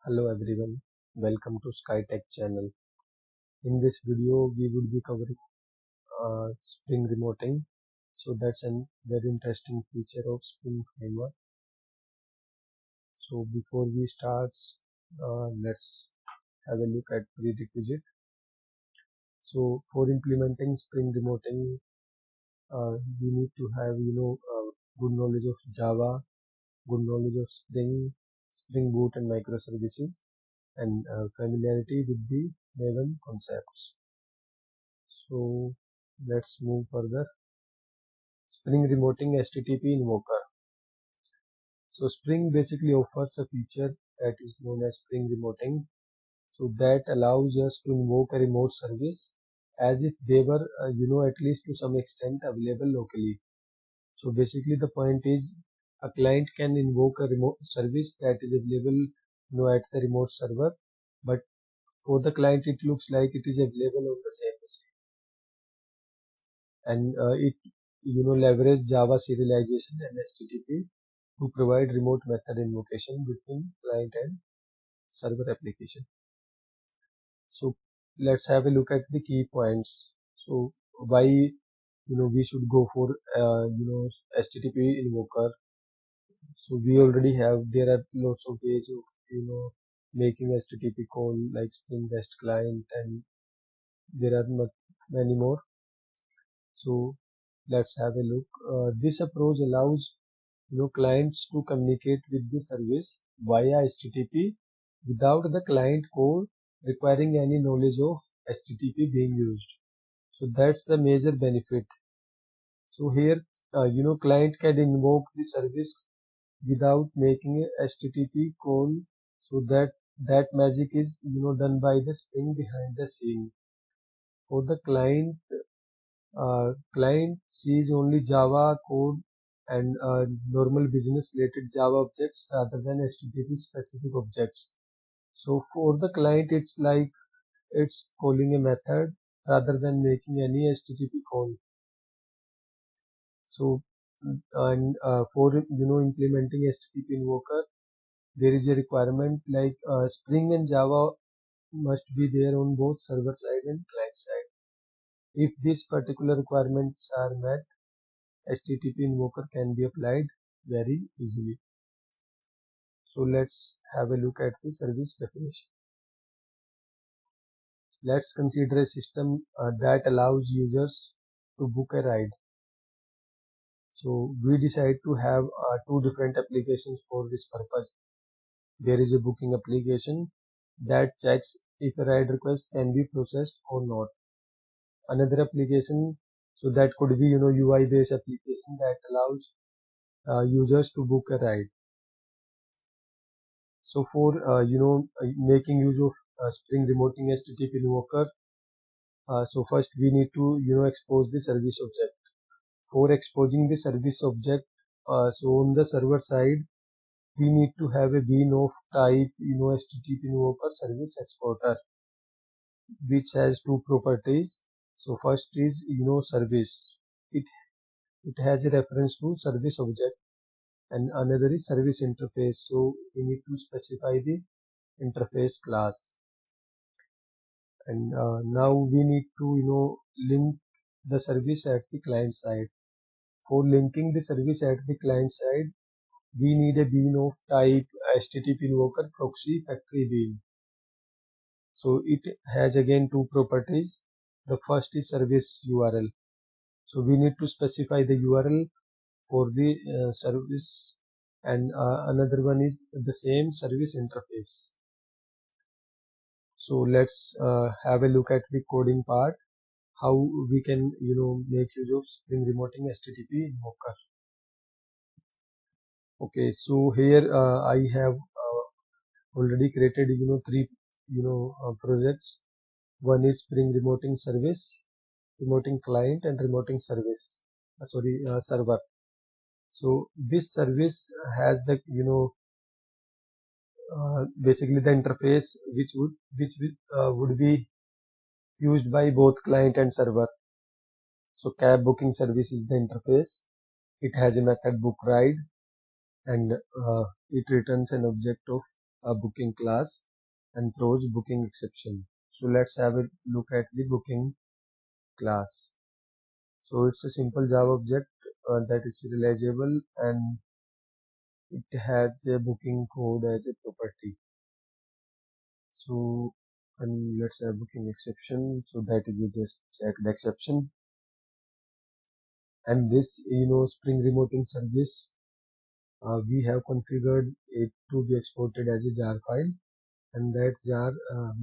Hello everyone, welcome to SkyTech channel. In this video, we would be covering Spring Remoting. So that's a very interesting feature of Spring Framework. So before we start, let's have a look at prerequisite. So for implementing Spring Remoting, we need to have good knowledge of Java, good knowledge of Spring Boot and microservices, and familiarity with the Maven concepts. So let's move further. Spring Remoting HTTP Invoker. So Spring basically offers a feature that is known as Spring Remoting. So that allows us to invoke a remote service as if they were, at least to some extent available locally. So basically the point is a client can invoke a remote service that is available, at the remote server, but for the client it looks like it is available on the same machine. And it leverage Java serialization and HTTP to provide remote method invocation between client and server application. So let's have a look at the key points. So why we should go for HTTP invoker. So we already have, there are lots of ways of making HTTP call like Spring REST client, and there are many more. So let's have a look. This approach allows clients to communicate with the service via HTTP without the client core requiring any knowledge of HTTP being used. So that's the major benefit. So here, client can invoke the service without making a HTTP call. So that magic is done by the Spring behind the scene. For the client sees only Java code and normal business related Java objects rather than HTTP specific objects. So for the client, it's like it's calling a method rather than making any HTTP call. So and for implementing HTTP invoker, there is a requirement like Spring and Java must be there on both server side and client side. If these particular requirements are met, HTTP invoker can be applied very easily. So let's have a look at the service definition. Let's consider a system that allows users to book a ride. So we decide to have two different applications for this purpose. There is a booking application that checks if a ride request can be processed or not. Another application, so that could be UI based application that allows users to book a ride. So for making use of Spring Remoting HTTP invoker, so first we need to expose the service object. For exposing the service object, so on the server side, we need to have a bean of type HTTP invoker service exporter, which has two properties. So first is service. It has a reference to service object, and another is service interface. So we need to specify the interface class. And now we need to link the service at the client side. For linking the service at the client side, we need a bean of type HTTP invoker proxy factory bean. So it has again two properties. The first is service URL. So we need to specify the URL for the service, and another one is the same service interface. So let's have a look at the coding part, how we can make use of Spring Remoting HTTP invoker. Okay, so here I have already created three projects. One is Spring Remoting service, remoting client, and remoting service. Server. So this service has the basically the interface which would be used by both client and server. So cab booking service is the interface. It has a method book ride, and it returns an object of a booking class and throws booking exception. So let's have a look at the booking class. So it's a simple Java object that is realizable, and it has a booking code as a property. So, and let's have booking exception. So that is a just checked exception. And this, Spring Remoting service, we have configured it to be exported as a jar file, and that jar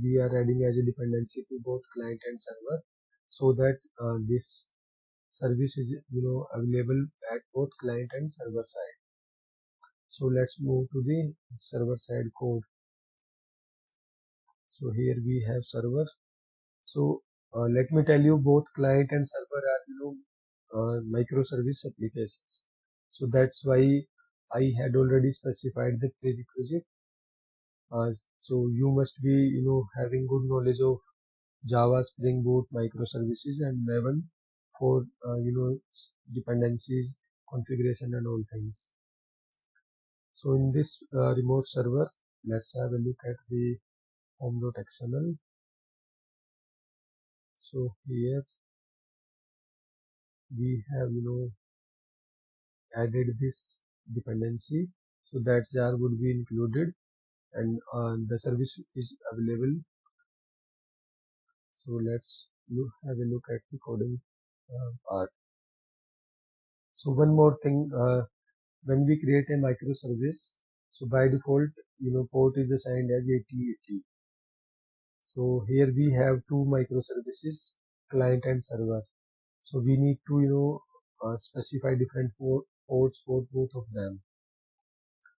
we are adding as a dependency to both client and server, so that this service is available at both client and server side. So let's move to the server side code. So here we have server. So let me tell you, both client and server are microservice applications. So that's why I had already specified the prerequisite. So you must be having good knowledge of Java, Spring Boot, microservices, and Maven for dependencies, configuration, and all things. So in this remote server, let's have a look at the home.xml. So here we have added this dependency, so that jar would be included, and the service is available. So let's have a look at the coding part. So one more thing, when we create a microservice, so by default, port is assigned as 8080. So here we have two microservices, client and server. So we need to specify different ports for both of them.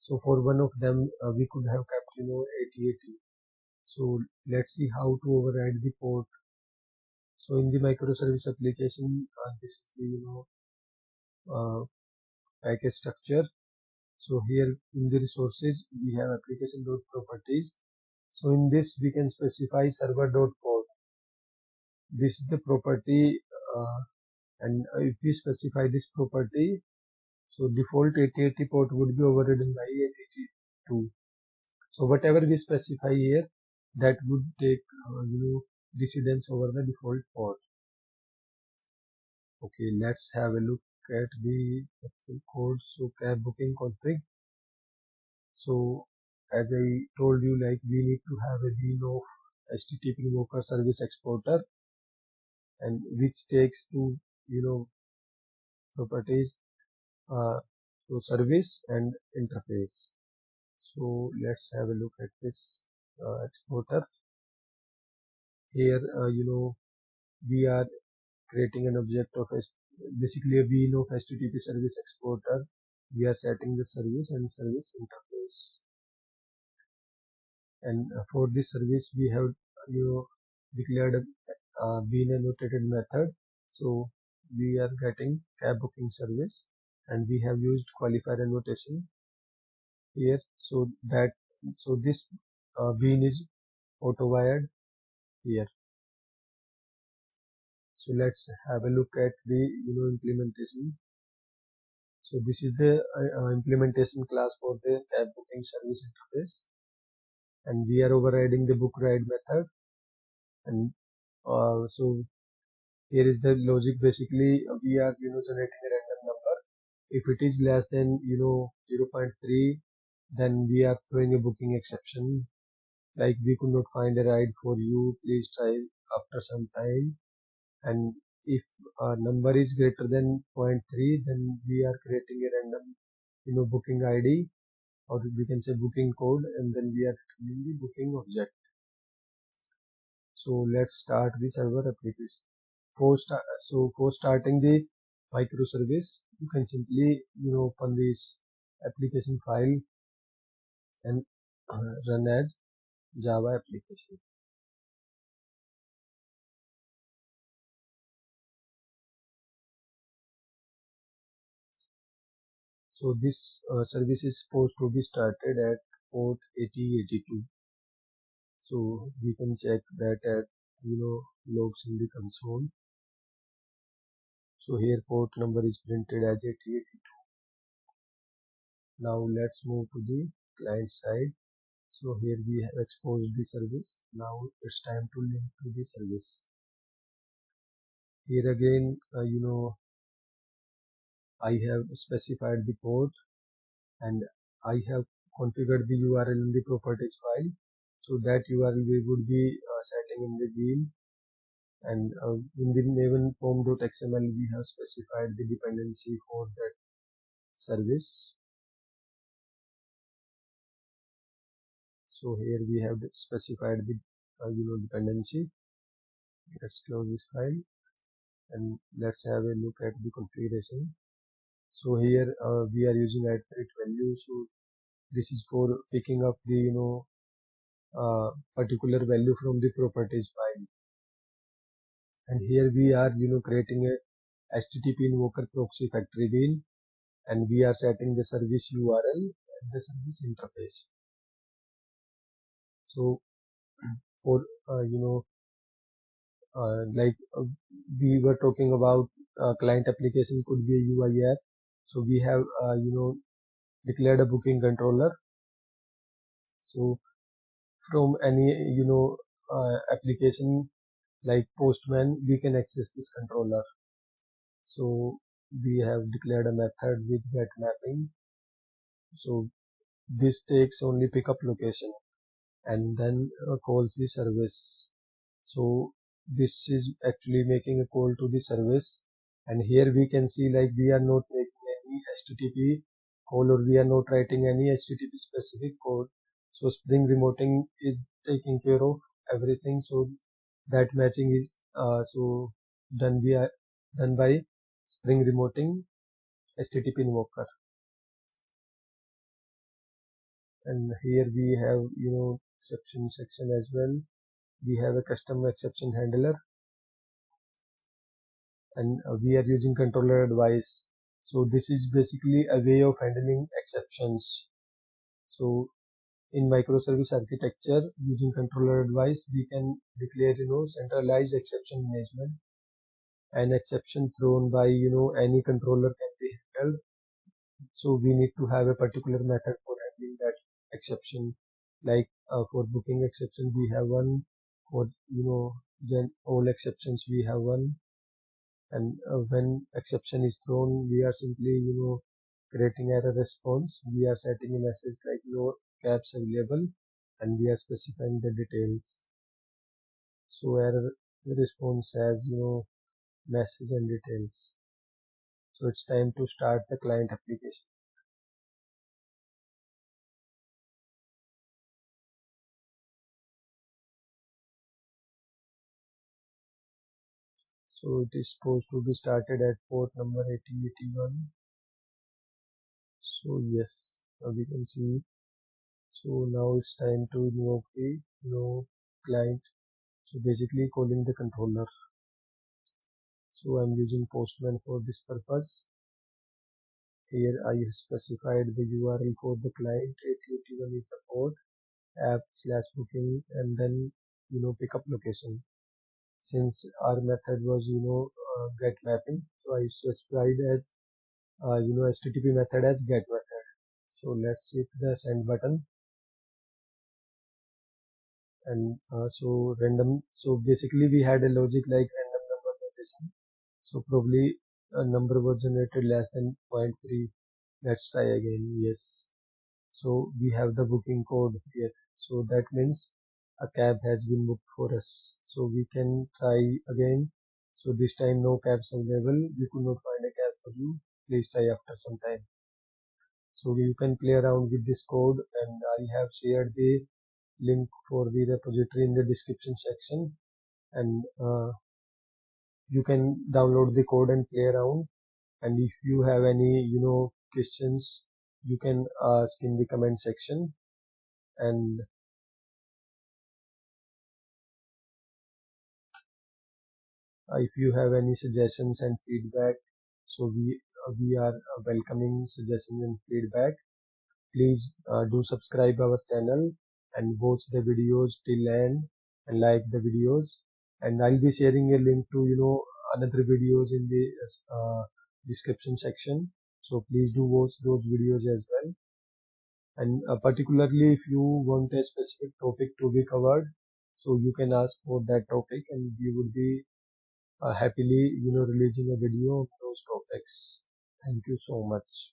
So for one of them, we could have kept 8080. So let's see how to override the port. So in the microservice application, this is the uh, package structure. So here in the resources, we have application.properties. So in this, we can specify server.port. This is the property, and if we specify this property, so default 8080 port would be overridden by 8082. So whatever we specify here, that would take precedence over the default port. Okay, let's have a look at the actual code. So cab booking config. So as I told you, like we need to have a bean of HTTP invoker service exporter, and which takes two properties, so service and interface. So let's have a look at this exporter. Here we are creating an object of basically a bean of HTTP service exporter. We are setting the service and service interface, and for this service we have declared a bean annotated method. So we are getting cab booking service, and we have used qualifier annotation here, so that this bean is auto wired here. So let's have a look at the implementation. So this is the implementation class for the cab booking service interface, and we are overriding the book ride method. And so here is the logic. Basically, we are generating a random number. If it is less than 0.3, then we are throwing a booking exception, like we could not find a ride for you, please try after some time. And if a number is greater than zero point 0.3, then we are creating a random booking ID, or we can say booking code, and then we are returning the booking object. So let's start the server application. For starting the microservice, you can simply open this application file and run as Java application. So this service is supposed to be started at port 8082. So we can check that at logs in the console. So here port number is printed as 8082. Now let's move to the client side. So here we have exposed the service. Now it's time to link to the service. Here again, I have specified the port and I have configured the URL in the properties file. So that URL we would be setting in the wheel, and in the maven form.xml we have specified the dependency for that service. So here we have specified the dependency. Let's close this file and let's have a look at the configuration. So here we are using iterate value. So this is for picking up the particular value from the properties file. And here we are creating a HTTP invoker proxy factory wheel, and we are setting the service URL and the service interface. So for we were talking about client application could be a UI app. So we have declared a booking controller. So from any application like Postman, we can access this controller. So we have declared a method with get mapping. So this takes only pickup location and then calls the service. So this is actually making a call to the service, and here we can see like we are not making any HTTP call, or we are not writing any HTTP specific code. So Spring Remoting is taking care of everything. So that matching is done by Spring Remoting HTTP invoker. And here we have exception section as well. We have a custom exception handler, and we are using controller advice. So this is basically a way of handling exceptions. So in microservice architecture, using controller advice, we can declare centralized exception management. An exception thrown by any controller can be handled. So we need to have a particular method for handling that exception. Like for booking exception we have one, for then all exceptions we have one, and when exception is thrown we are simply creating error response. We are setting a message like no caps available, and we are specifying the details. So error response has message and details. So it's time to start the client application. So it is supposed to be started at port number 8081. So yes, now we can see. So now it's time to invoke the client. So basically calling the controller. So I'm using Postman for this purpose. Here I have specified the URL for the client. 8081 is the port, app/booking, and then pickup location. Since our method was get mapping, so I specified as HTTP method as get method. So let's hit the send button, and so basically we had a logic like random number generation. So probably a number was generated less than 0.3. Let's try again. Yes. So we have the booking code here. So that means a cab has been booked for us. So we can try again. So this time no cabs available. We could not find a cab for you. Please try after some time. So you can play around with this code, and I have shared the link for the repository in the description section, and you can download the code and play around. And if you have any questions, you can ask in the comment section. And if you have any suggestions and feedback, so we are welcoming suggestions and feedback. Please do subscribe our channel and watch the videos till end, and like the videos. And I'll be sharing a link to another videos in the description section. So please do watch those videos as well. And particularly if you want a specific topic to be covered, so you can ask for that topic and we would be happily releasing a video on those topics. Thank you so much.